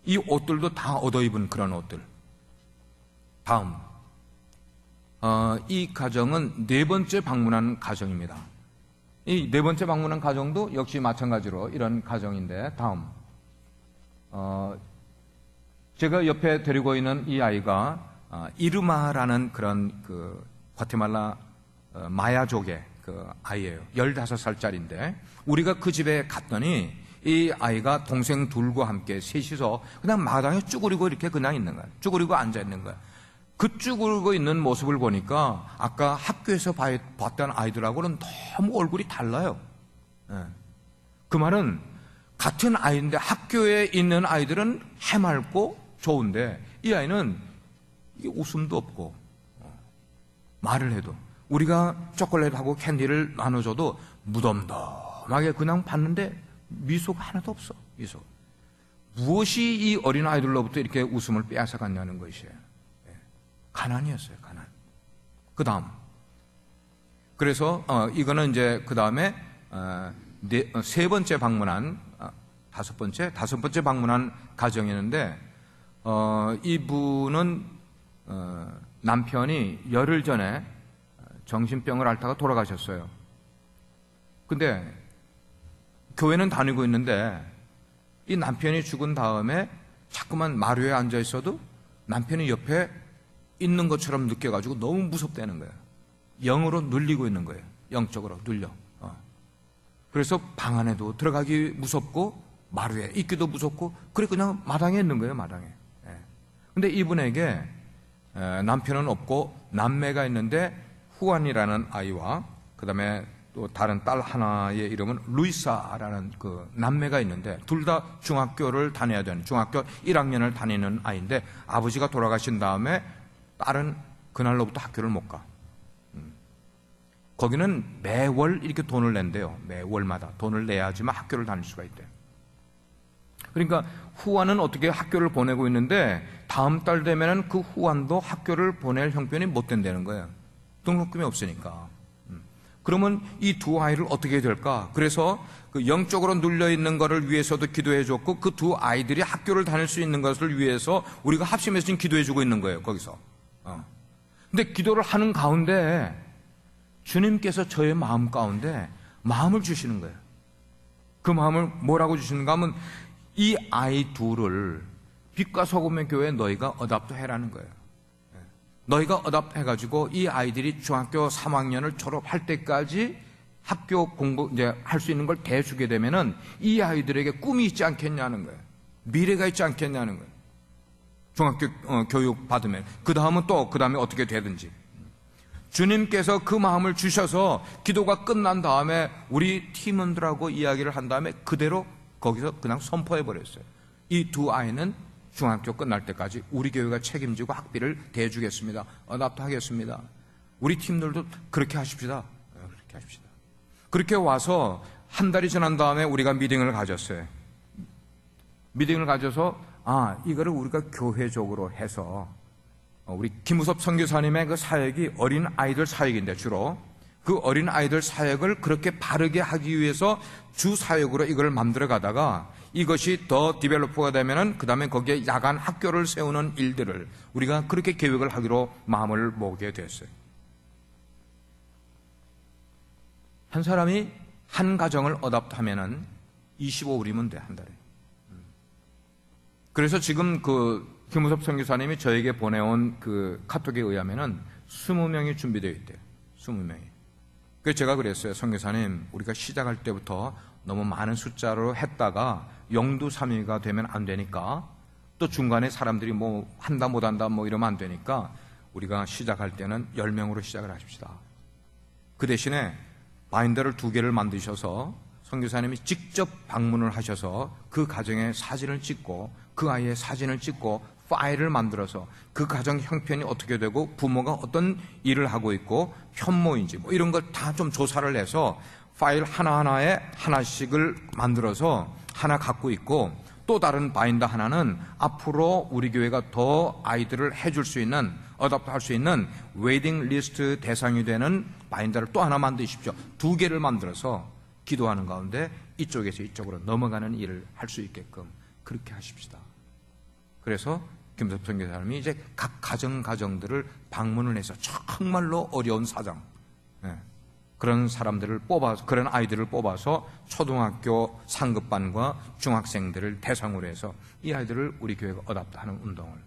이 옷들도 다 얻어 입은 그런 옷들. 다음, 이 가정은 네 번째 방문한 가정입니다. 이 네 번째 방문한 가정도 역시 마찬가지로 이런 가정인데, 다음, 제가 옆에 데리고 있는 이 아이가 이르마라는 그런 그 과테말라 마야족의 그 아이예요. 15살짜리인데 우리가 그 집에 갔더니 이 아이가 동생 둘과 함께 셋이서 그냥 마당에 쭈그리고 이렇게 그냥 있는 거야. 쭈그리고 앉아 있는 거야. 그 쭈그리고 있는 모습을 보니까 아까 학교에서 봤던 아이들하고는 너무 얼굴이 달라요. 예. 그 말은 같은 아이인데 학교에 있는 아이들은 해맑고 좋은데 이 아이는 이게 웃음도 없고 말을 해도 우리가 초콜릿하고 캔디를 나눠줘도 무덤덤하게 그냥 봤는데 미소가 하나도 없어. 미소. 무엇이 이 어린 아이들로부터 이렇게 웃음을 빼앗아갔냐는 것이에요. 가난이었어요. 가난. 그 다음. 그래서 이거는 이제 그 다음에 세 번째 방문한 다섯 번째 방문한 가정이었는데 이분은 남편이 열흘 전에 정신병을 앓다가 돌아가셨어요. 근데 교회는 다니고 있는데 이 남편이 죽은 다음에 자꾸만 마루에 앉아 있어도 남편이 옆에 있는 것처럼 느껴가지고 너무 무섭다는 거예요. 영으로 눌리고 있는 거예요. 영적으로 눌려. 그래서 방 안에도 들어가기 무섭고 마루에 있기도 무섭고 그래 그냥 마당에 있는 거예요. 마당에. 근데 이분에게 남편은 없고 남매가 있는데 후안이라는 아이와 그 다음에 또 다른 딸 하나의 이름은 루이사라는 그 남매가 있는데 둘 다 중학교를 다녀야 되는 중학교 1학년을 다니는 아이인데 아버지가 돌아가신 다음에 딸은 그날로부터 학교를 못 가. 거기는 매월 이렇게 돈을 낸대요. 매월마다 돈을 내야지만 학교를 다닐 수가 있대요. 그러니까 후안은 어떻게 학교를 보내고 있는데 다음 달 되면은 그 후안도 학교를 보낼 형편이 못 된다는 거예요. 등록금이 없으니까. 그러면 이 두 아이를 어떻게 해야 될까? 그래서 그 영적으로 눌려 있는 것을 위해서도 기도해 줬고 그 두 아이들이 학교를 다닐 수 있는 것을 위해서 우리가 합심해서 지금 기도해 주고 있는 거예요. 거기서. 근데 기도를 하는 가운데 주님께서 저의 마음 가운데 마음을 주시는 거예요. 그 마음을 뭐라고 주시는가 하면 이 아이 둘을 빛과 소금의 교회에 너희가 어답트 해라는 거예요. 너희가 어답트 해가지고 이 아이들이 중학교 3학년을 졸업할 때까지 학교 공부 이제 할 수 있는 걸 대주게 되면은 이 아이들에게 꿈이 있지 않겠냐는 거예요. 미래가 있지 않겠냐는 거예요. 중학교 교육 받으면 그 다음에 어떻게 되든지 주님께서 그 마음을 주셔서 기도가 끝난 다음에 우리 팀원들하고 이야기를 한 다음에 그대로 거기서 그냥 선포해 버렸어요. 이 두 아이는 중학교 끝날 때까지 우리 교회가 책임지고 학비를 대주겠습니다. 어답트 하겠습니다. 우리 팀들도 그렇게 하십시다. 그렇게 하십시다. 그렇게 와서 한 달이 지난 다음에 우리가 미팅을 가졌어요. 미팅을 가져서 이거를 우리가 교회적으로 해서 우리 김우섭 선교사님의 그 사역이 어린 아이들 사역인데 주로 그 어린 아이들 사역을 그렇게 바르게 하기 위해서 주 사역으로 이걸 만들어 가다가 이것이 더 디벨로퍼가 되면은 그 다음에 거기에 야간 학교를 세우는 일들을 우리가 그렇게 계획을 하기로 마음을 먹게 됐어요. 한 사람이 한 가정을 어답하면은 25불이면 돼, 한 달에. 그래서 지금 그 김우섭 선교사님이 저에게 보내온 그 카톡에 의하면은 20명이 준비되어 있대요. 20명이. 그래서 제가 그랬어요. 선교사님, 우리가 시작할 때부터 너무 많은 숫자로 했다가 영두삼위가 되면 안 되니까 또 중간에 사람들이 뭐 한다 못한다 뭐 이러면 안 되니까 우리가 시작할 때는 10명으로 시작을 하십시다. 그 대신에 바인더를 2개를 만드셔서 선교사님이 직접 방문을 하셔서 그 가정의 사진을 찍고 그 아이의 사진을 찍고 파일을 만들어서 그 가정 형편이 어떻게 되고 부모가 어떤 일을 하고 있고 현모인지 뭐 이런 걸 다 좀 조사를 해서 파일 하나하나에 하나씩을 만들어서 하나 갖고 있고 또 다른 바인더 하나는 앞으로 우리 교회가 더 아이들을 해줄 수 있는 어답할 수 있는 웨이팅 리스트 대상이 되는 바인더를 또 하나 만드십시오. 2개를 만들어서 기도하는 가운데 이쪽에서 이쪽으로 넘어가는 일을 할 수 있게끔 그렇게 하십시다. 그래서 김섭 선교사님이 이제 각 가정들을 방문을 해서 정말로 어려운 사정, 그런 사람들을 뽑아서, 그런 아이들을 뽑아서 초등학교 상급반과 중학생들을 대상으로 해서 이 아이들을 우리 교회가 어답하는 운동을,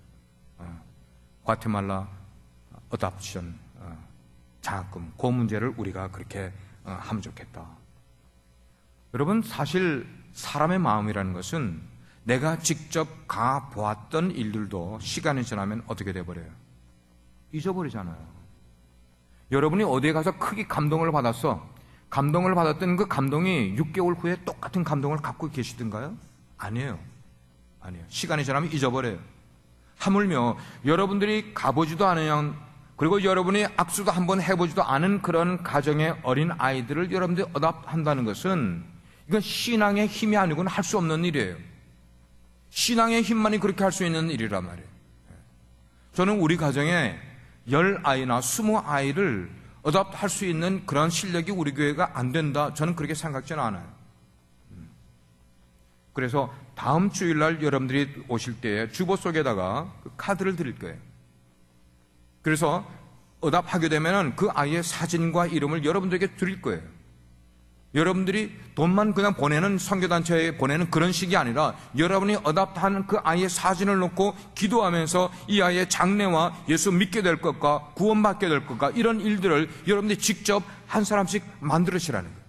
과테말라 어답션 장학금, 그 문제를 우리가 그렇게 하면 좋겠다. 여러분, 사실 사람의 마음이라는 것은 내가 직접 가보았던 일들도 시간이 지나면 어떻게 돼버려요? 잊어버리잖아요. 여러분이 어디에 가서 크게 감동을 받았어. 감동을 받았던 그 감동이 6개월 후에 똑같은 감동을 갖고 계시던가요? 아니에요. 시간이 지나면 잊어버려요. 하물며 여러분들이 가보지도 않은, 그리고 여러분이 악수도 한번 해보지도 않은 그런 가정의 어린 아이들을 여러분들이 어답한다는 것은 이건 신앙의 힘이 아니고는 할 수 없는 일이에요. 신앙의 힘만이 그렇게 할 수 있는 일이란 말이에요. 저는 우리 가정에 10아이나 20아이를 어답할 수 있는 그런 실력이 우리 교회가 안 된다, 저는 그렇게 생각지는 않아요. 그래서 다음 주일날 여러분들이 오실 때에 주보 속에다가 그 카드를 드릴 거예요. 그래서 어답하게 되면 그 아이의 사진과 이름을 여러분들에게 드릴 거예요. 여러분들이 돈만 그냥 보내는, 선교단체에 보내는 그런 식이 아니라 여러분이 어답한 그 아이의 사진을 놓고 기도하면서 이 아이의 장래와 예수 믿게 될 것과 구원받게 될 것과 이런 일들을 여러분들이 직접 한 사람씩 만들으시라는 거예요.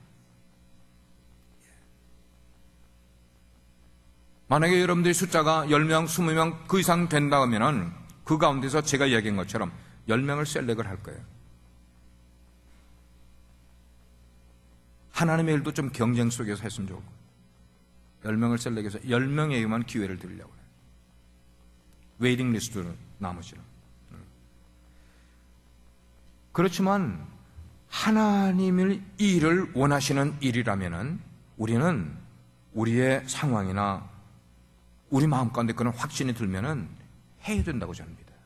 만약에 여러분들의 숫자가 10명, 20명 그 이상 된다 하면은 그 가운데서 제가 이야기한 것처럼 10명을 셀렉을 할 거예요. 하나님의 일도 좀 경쟁 속에서 했으면 좋고 10명을 셀렉해서 10명에게만 기회를 드리려고 해요. 웨이팅 리스트는 나머지는. 그렇지만 하나님의 일을 원하시는 일이라면은 우리는 우리의 상황이나 우리 마음 가운데 그런 확신이 들면은 해야 된다고 저는 믿어요.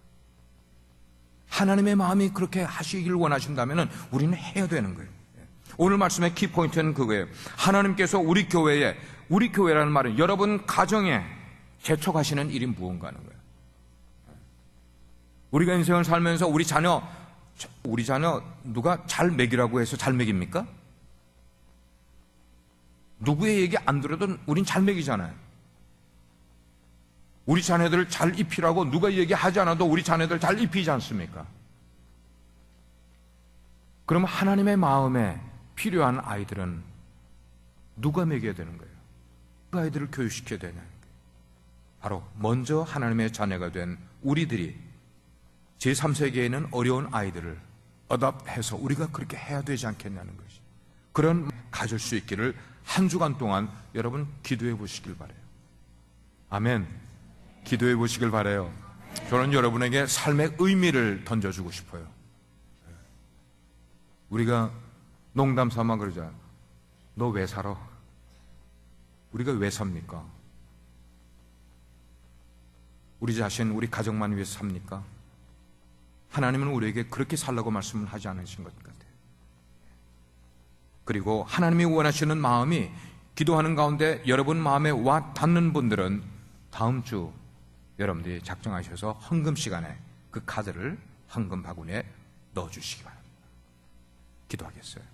하나님의 마음이 그렇게 하시길 원하신다면은 우리는 해야 되는 거예요. 오늘 말씀의 키포인트는 그거예요. 하나님께서 우리 교회라는 말은 여러분 가정에 재촉하시는 일이 무언가 하는 거예요. 우리가 인생을 살면서 우리 자녀 누가 잘 먹이라고 해서 잘 먹입니까? 누구의 얘기 안 들어도 우린 잘 먹이잖아요. 우리 자녀들을 잘 입히라고 누가 얘기하지 않아도 우리 자녀들 잘 입히지 않습니까? 그럼 하나님의 마음에 필요한 아이들은 누가 먹여야 되는 거예요? 그 아이들을 교육시켜야 되는 거예요. 바로 먼저 하나님의 자녀가 된 우리들이 제3세계에는 어려운 아이들을 어답해서 우리가 그렇게 해야 되지 않겠냐는 것이, 그런 가질 수 있기를 한 주간 동안 여러분 기도해 보시길 바라요. 아멘. 기도해 보시길 바라요. 저는 여러분에게 삶의 의미를 던져주고 싶어요. 우리가 농담 삼아 그러잖아요. 너 왜 살아? 우리가 왜 삽니까? 우리 자신, 우리 가정만 위해서 삽니까? 하나님은 우리에게 그렇게 살라고 말씀을 하지 않으신 것 같아요. 그리고 하나님이 원하시는 마음이 기도하는 가운데 여러분 마음에 와 닿는 분들은 다음 주 여러분들이 작정하셔서 헌금 시간에 그 카드를 헌금 바구니에 넣어주시기 바랍니다. 기도하겠어요.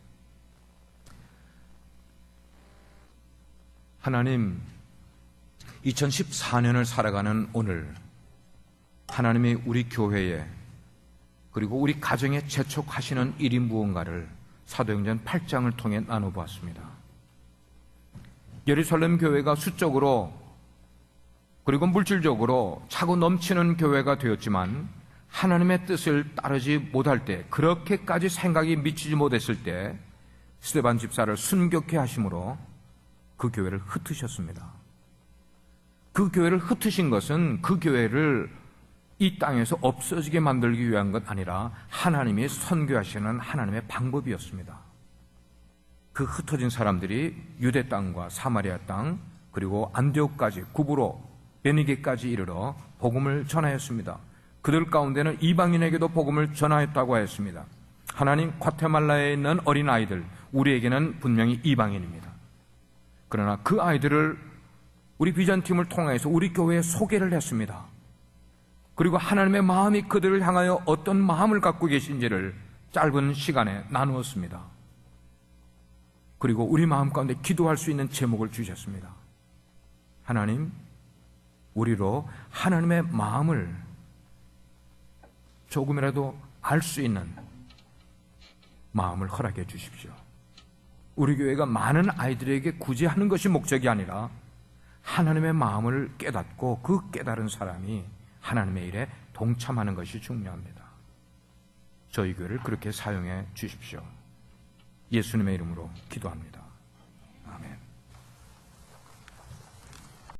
하나님, 2014년을 살아가는 오늘 하나님이 우리 교회에 그리고 우리 가정에 재촉하시는 일이 무언가를 사도행전 8장을 통해 나눠보았습니다. 예루살렘 교회가 수적으로 그리고 물질적으로 차고 넘치는 교회가 되었지만 하나님의 뜻을 따르지 못할 때, 그렇게까지 생각이 미치지 못했을 때 스데반 집사를 순교케 하심으로 그 교회를 흩으셨습니다. 그 교회를 흩으신 것은 그 교회를 이 땅에서 없어지게 만들기 위한 것 아니라 하나님이 선교하시는 하나님의 방법이었습니다. 그 흩어진 사람들이 유대 땅과 사마리아 땅 그리고 안디옥까지, 구브로, 베니게까지 이르러 복음을 전하였습니다. 그들 가운데는 이방인에게도 복음을 전하였다고 하였습니다. 하나님, 과테말라에 있는 어린아이들, 우리에게는 분명히 이방인입니다. 그러나 그 아이들을 우리 비전팀을 통해서 우리 교회에 소개를 했습니다. 그리고 하나님의 마음이 그들을 향하여 어떤 마음을 갖고 계신지를 짧은 시간에 나누었습니다. 그리고 우리 마음 가운데 기도할 수 있는 제목을 주셨습니다. 하나님, 우리로 하나님의 마음을 조금이라도 알 수 있는 마음을 허락해 주십시오. 우리 교회가 많은 아이들에게 굳이 하는 것이 목적이 아니라 하나님의 마음을 깨닫고 그 깨달은 사람이 하나님의 일에 동참하는 것이 중요합니다. 저희 교회를 그렇게 사용해 주십시오. 예수님의 이름으로 기도합니다.